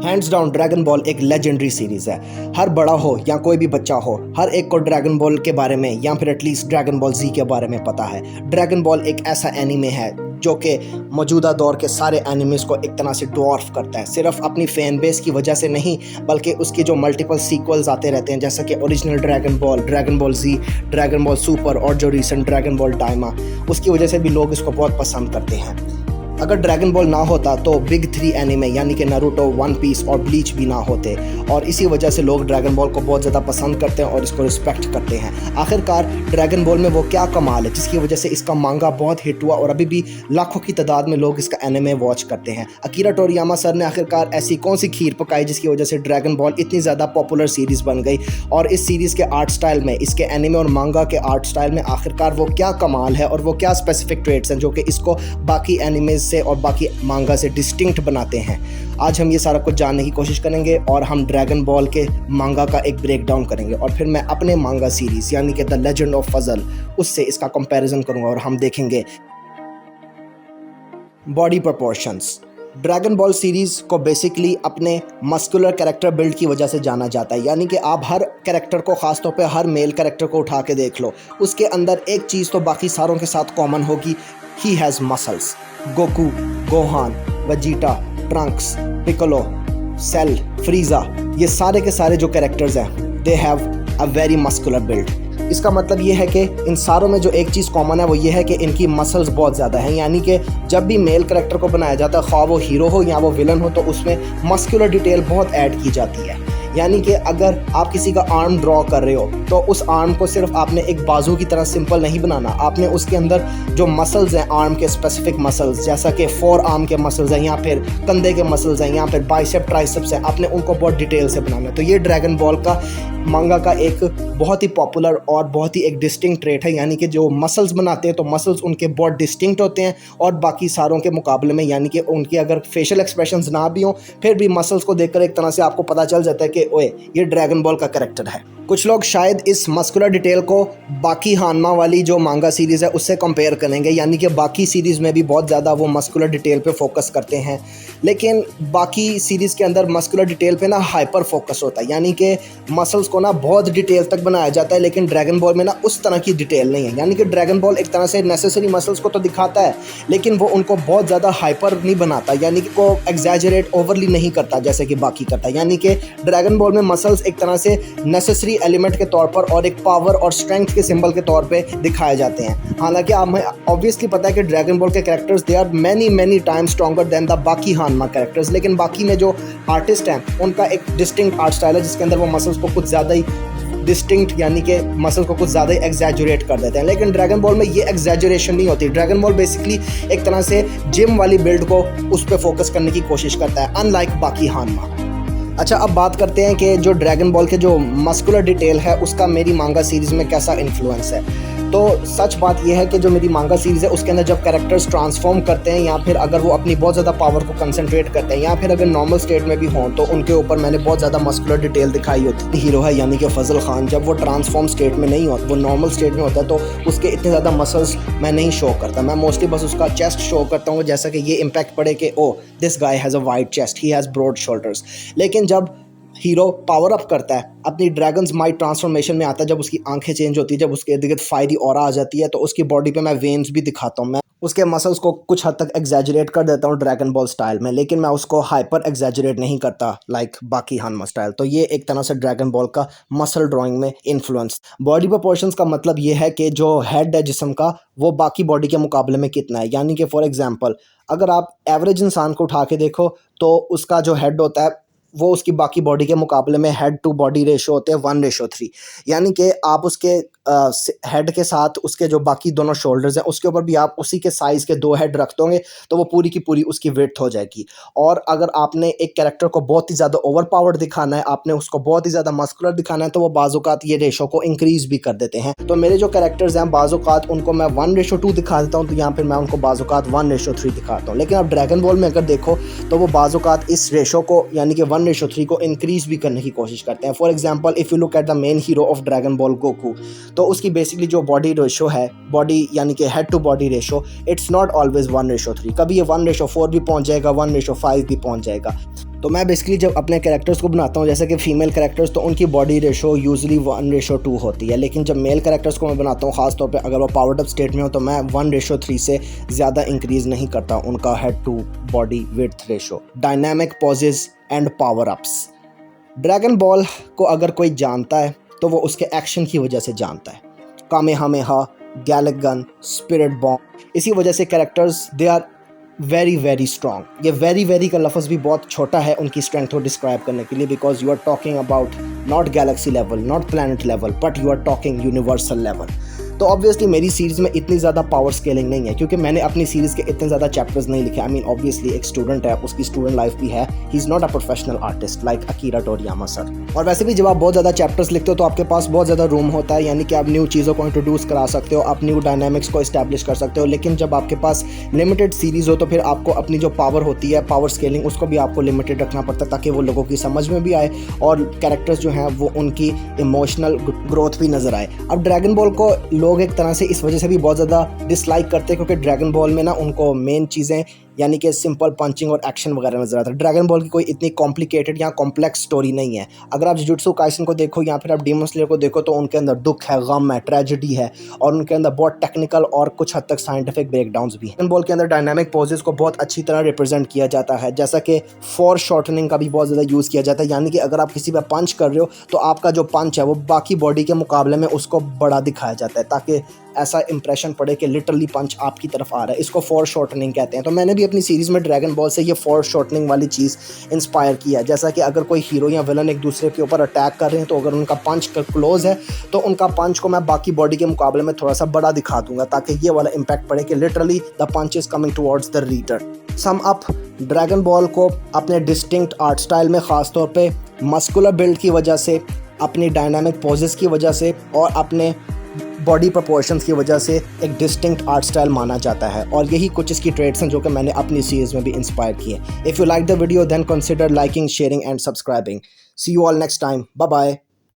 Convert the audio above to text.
Hands down dragon ball एक legendary series है। हर बड़ा हो या कोई भी बच्चा हो, हर एक को ड्रैगन बॉल के बारे में या फिर एटलीस्ट ड्रैगन बॉल जी के बारे में पता है। ड्रैगन बॉल एक ऐसा एनीमे है जो कि मौजूदा दौर के सारे एनिमेस को एक तरह से डॉर्फ करता है, सिर्फ अपनी फैन बेस की वजह से नहीं बल्कि उसके जो मल्टीपल सीक्वल्स आते रहते हैं, जैसा कि ओरिजिनल ड्रैगन बॉल जी, ड्रैगन बॉल सुपर और जो रिसेंट ड्रैगन बॉल डायमा, उसकी वजह से भी लोग इसको बहुत पसंद करते हैं। अगर ड्रैगन बॉल ना होता तो बिग 3 एनिमे यानी कि नारुतो, वन पीस और ब्लीच भी ना होते, और इसी वजह से लोग ड्रैगन बॉल को बहुत ज़्यादा पसंद करते हैं और इसको रिस्पेक्ट करते हैं। आखिरकार ड्रैगन बॉल में वो क्या कमाल है जिसकी वजह से इसका मांगा बहुत हिट हुआ और अभी भी लाखों की तादाद में लोग इसका एनिमे वॉच करते हैं। अकीरा टोरियामा सर ने आखिरकार ऐसी कौन सी खीर पकाई जिसकी वजह से ड्रैगन बॉल इतनी ज़्यादा पॉपुलर सीरीज़ बन गई, और इस सीरीज़ के आर्ट स्टाइल में, इसके एनिमे और मांगा के आर्ट स्टाइल में आखिरकार वो क्या कमाल है और वो क्या स्पेसिफिक ट्रेट्स हैं जो कि इसको बाकी एनिमेज से और बाकी मांगा से डिस्टिंक्ट बनाते हैं। आज हम ये सारा कुछ जानने की कोशिश करेंगे और हम ड्रैगन बॉल के मांगा का एक ब्रेक डाउन करेंगे, और फिर मैं अपने मांगा सीरीज़ यानी कि द लेजेंड ऑफ फजल उससे इसका कंपैरिजन करूंगा और हम देखेंगे body proportions. Dragon ball series को बेसिकली अपने मस्कुलर कैरेक्टर बिल्ड की वजह से जाना जाता है, यानी कि आप हर कैरेक्टर को, ख़ासतौर पे हर मेल कैरेक्टर को उठा के देख लो, उसके अंदर एक चीज़ तो बाकी सारों के साथ कॉमन होगी, he has muscles. Goku, Gohan, Vegeta, Trunks, Piccolo, Cell, Frieza, ये सारे के सारे जो कैरेक्टर्स हैं they have a very muscular build. इसका मतलब ये है कि इन सारों में जो एक चीज़ कॉमन है वो ये है कि इनकी मसल्स बहुत ज़्यादा हैं, यानी कि जब भी मेल कैरेक्टर को बनाया जाता है, ख्वाह वो हीरो हो या वो विलन हो, तो उसमें मस्कुलर डिटेल बहुत ऐड की जाती है। यानी कि अगर आप किसी का आर्म ड्रॉ कर रहे हो तो उस आर्म को सिर्फ आपने एक बाजू की तरह सिंपल नहीं बनाना, आपने उसके अंदर जो मसल्स हैं आर्म के स्पेसिफिक मसल्स, जैसा कि फोर आर्म के मसल्स हैं या फिर कंधे के मसल्स हैं या फिर बाइसेप ट्राइसेप्स हैं, आपने उनको बहुत डिटेल से बनाना है। तो ये ड्रैगन बॉल का मांगा का एक बहुत ही पॉपुलर और बहुत ही एक डिस्टिंक्ट ट्रेट है, यानी कि जो मसल्स बनाते हैं तो मसल्स उनके बहुत डिस्टिंक्ट होते हैं और बाकी सारों के मुकाबले में, यानी कि उनके अगर फेशियल एक्सप्रेशंस ना भी हों फिर भी मसल्स को देखकर एक तरह से आपको पता चल जाता है कि ओए ये ड्रैगन बॉल का कैरेक्टर है। कुछ लोग शायद इस मस्कुलर डिटेल को बाकी हानमा वाली जो मांगा सीरीज़ है उससे कंपेयर करेंगे, यानी कि बाकी सीरीज़ में भी बहुत ज़्यादा वो मस्कुलर डिटेल पे फोकस करते हैं, लेकिन बाकी सीरीज़ के अंदर मस्कुलर डिटेल पे ना हाइपर फोकस होता है, यानी कि मसल्स को ना बहुत डिटेल तक बनाया जाता है, लेकिन ड्रैगन बॉल में ना उस तरह की डिटेल नहीं है। यानी कि ड्रैगन बॉल एक तरह से नेसेसरी मसल्स को तो दिखाता है लेकिन वो उनको बहुत ज़्यादा हाइपर नहीं बनाता, यानी कि को एग्जैजरेट ओवरली नहीं करता जैसे कि बाकी करता है। यानी कि ड्रैगन बॉल में मसल्स एक तरह से नेसेसरी एलिमेंट के तौर पर और एक पावर और स्ट्रेंथ के सिंबल के तौर पे दिखाए जाते हैं। हालांकि हमें ऑब्वियसली पता है कि ड्रैगन बॉल के characters they are many times stronger than the बाकी हानमा कैरेक्टर्स, लेकिन बाकी में जो आर्टिस्ट हैं उनका एक डिस्टिंक्ट आर्ट स्टाइल है जिसके अंदर वो मसल्स को कुछ ज़्यादा ही डिस्टिंक्ट, यानी कि मसल्स को कुछ ज़्यादा ही एग्जैजुरेट कर देते हैं, लेकिन ड्रैगन बॉल में ये एग्जैजुरेशन नहीं होती। ड्रैगन बॉल बेसिकली एक तरह से जिम वाली बिल्ड को उस पर फोकस करने की कोशिश करता है, अनलाइक बाकी हानमा। अच्छा, अब बात करते हैं कि जो ड्रैगन बॉल के जो मस्कुलर डिटेल है उसका मेरी मांगा सीरीज़ में कैसा इन्फ्लुएंस है। तो सच बात यह है कि जो मेरी मांगा सीरीज़ है उसके अंदर जब कैरेक्टर्स ट्रांसफॉर्म करते हैं या फिर अगर वो अपनी बहुत ज़्यादा पावर को कंसंट्रेट करते हैं या फिर अगर नॉर्मल स्टेट में भी हों तो उनके ऊपर मैंने बहुत ज़्यादा मस्कुलर डिटेल दिखाई होती है। हीरो है यानी कि फजल खान, जब वो ट्रांसफॉर्म स्टेट में नहीं होता, वो नॉर्मल स्टेट में होता है, तो उसके इतने ज़्यादा मसल्स मैं नहीं शो करता, मैं मोस्टली बस उसका चेस्ट शो करता हूँ, जैसा कि ये इम्पैक्ट पड़े कि oh this guy has a wide chest, he has broad shoulders. लेकिन जब हीरो पावर अप करता है, अपनी ड्रैगन्स माइट ट्रांसफॉर्मेशन में आता है, जब उसकी आंखें चेंज होती है, जब उसके इर्द गिर्द फायरी ऑरा आ जाती है, तो उसकी बॉडी पे मैं वेन्स भी दिखाता हूँ, मैं उसके मसल्स को कुछ हद तक एग्जैजरेट कर देता हूँ ड्रैगन बॉल स्टाइल में, लेकिन मैं उसको हाइपर एग्जैजरेट नहीं करता लाइक बाकी हानमा स्टाइल। तो ये एक तरह से ड्रैगन बॉल का मसल ड्राइंग में इन्फ्लुएंस। बॉडी प्रोपोर्शंस का मतलब ये है कि जो हेड है जिस्म का वो बाकी बॉडी के मुकाबले में कितना है, यानी कि फॉर एग्जाम्पल अगर आप एवरेज इंसान को उठा के देखो तो उसका जो हेड होता है वो उसकी बाकी बॉडी के मुकाबले में हेड टू बॉडी रेशो होते हैं 1:3, यानी कि आप उसके हेड के साथ उसके जो बाकी दोनों शोल्डर्स हैं उसके ऊपर भी आप उसी के साइज़ के 2 हेड रख दोगे तो वो पूरी की पूरी उसकी विड्थ हो जाएगी। और अगर आपने एक कैरेक्टर को बहुत ही ज़्यादा ओवर पावर्ड दिखाना है, आपने उसको बहुत ही ज़्यादा मस्कुलर दिखाना है, तो वो बाज़-औक़ात ये रेशो को इंक्रीज़ भी कर देते हैं। तो मेरे जो कैरेक्टर्स हैं बाज़-औक़ात उनको मैं 1:2 दिखा देता हूँ, तो यहाँ पर मैं उनको बाज़-औक़ात 1:3 दिखाता हूँ। लेकिन अब ड्रैगन बॉल में अगर देखो तो वो बाज़-औक़ात इस रेशो को यानी कि 1:3 को इंक्रीज़ भी करने की कोशिश करते हैं। For example if you look at the main hero of dragon ball Goku, तो उसकी बेसिकली जो बॉडी रेशो है, बॉडी यानी कि head to body ratio, it's not always 1:3, कभी ये 1:4 भी पहुंच जाएगा, 1:5 भी पहुंच जाएगा। तो मैं बेसिकली जब अपने कैरेक्टर्स को बनाता हूँ, जैसे कि फ़ीमेल कैरेक्टर्स, तो उनकी बॉडी रेशो यूजुअली 1:2 होती है, लेकिन जब मेल कैरेक्टर्स को मैं बनाता हूँ, ख़ास तौर पे अगर वो पावर्ड अप स्टेट में हो, तो मैं 1:3 से ज़्यादा इंक्रीज़ नहीं करता उनका head to body width ratio. Dynamic poses and power ups. Dragon Ball को अगर कोई जानता है तो वो उसके एक्शन की वजह से जानता है। Kamehameha, Galick gun, spirit bomb, इसी वजह से characters they are very very strong. ये वेरी वेरी का लफ्ज़ भी बहुत छोटा है उनकी स्ट्रेंथ को डिस्क्राइब करने के लिए, because you are talking about not galaxy level, not planet level, but you are talking universal level. तो ऑब्वियसली मेरी सीरीज़ में इतनी ज़्यादा पावर स्केलिंग नहीं है, क्योंकि मैंने अपनी सीरीज़ के इतने ज़्यादा चैप्टर्स नहीं लिखे। आई मीन ऑब्वियसली एक स्टूडेंट है, उसकी स्टूडेंट लाइफ भी है, he is not a professional artist like Akira Toriyama sir. और वैसे भी जब आप बहुत ज़्यादा चैप्टर्स लिखते हो तो आपके पास बहुत ज़्यादा रूम होता है, यानी कि आप न्यू चीज़ों को इंट्रोड्यूस करा सकते हो, आप न्यू डायनामिक्स को इस्टेब्लिश कर सकते हो। लेकिन जब आपके पास लिमिटेड सीरीज़ हो तो फिर आपको अपनी जो पावर होती है, पावर स्केलिंग, उसको भी आपको लिमिटेड रखना पड़ता है ताकि वो लोगों की समझ में भी आए और कैरेक्टर्स जो हैं वो उनकी इमोशनल ग्रोथ भी नज़र आए। अब ड्रैगन बॉल को लोग एक तरह से इस वजह से भी बहुत ज़्यादा डिसलाइक करते हैं, क्योंकि ड्रैगन बॉल में ना उनको मेन चीज़ें यानी कि सिंपल पंचिंग और एक्शन वगैरह नजर आता है। ड्रैगन बॉल की कोई इतनी कॉम्प्लिकेटेड या कॉम्प्लेक्स स्टोरी नहीं है। अगर आप जुजुत्सु काइसेन को देखो या फिर आप डीमन स्लेयर को देखो तो उनके अंदर दुख है, गम है, ट्रेजेडी है, और उनके अंदर बहुत टेक्निकल और कुछ हद तक साइंटिफिक ब्रेकडाउन्स भी हैं। ड्रैगन बॉल के अंदर डायनामिक पोजेस को बहुत अच्छी तरह रिप्रेजेंट किया जाता है, जैसा कि फॉर शॉर्टनिंग का भी बहुत ज़्यादा यूज़ किया जाता है, यानी कि अगर आप किसी पर पंच कर रहे हो तो आपका जो पंच है वो बाकी बॉडी के मुकाबले में उसको बड़ा दिखाया जाता है, ताकि ऐसा इंप्रेशन पड़े कि लिटरली पंच आपकी तरफ आ रहा है। इसको फॉर शॉर्टनिंग कहते हैं। तो मैंने भी अपनी सीरीज़ में ड्रैगन बॉल से ये फॉर शॉर्टनिंग वाली चीज़ इंस्पायर किया है। जैसा कि अगर कोई हीरो या विलन एक दूसरे के ऊपर अटैक कर रहे हैं तो अगर उनका पंच क्लोज है तो उनका पंच को मैं बाकी बॉडी के मुकाबले में थोड़ा सा बड़ा दिखा दूंगा, ताकि ये वाला इम्पैक्ट पड़े कि literally the punch is coming towards the reader. Sum up, Dragon Ball को अपने डिस्टिंक्ट आर्ट स्टाइल में, ख़ास तौर पे मस्कुलर बिल्ड की वजह से, अपनी डायनामिक पोजेस की वजह से और अपने बॉडी प्रोपोर्शंस की वजह से एक डिस्टिंक्ट आर्ट स्टाइल माना जाता है, और यही कुछ इसकी ट्रेड्स हैं जो कि मैंने अपनी सीरीज़ में भी इंस्पायर किए। If you like the video then consider liking, sharing and subscribing. See you all next time, bye bye.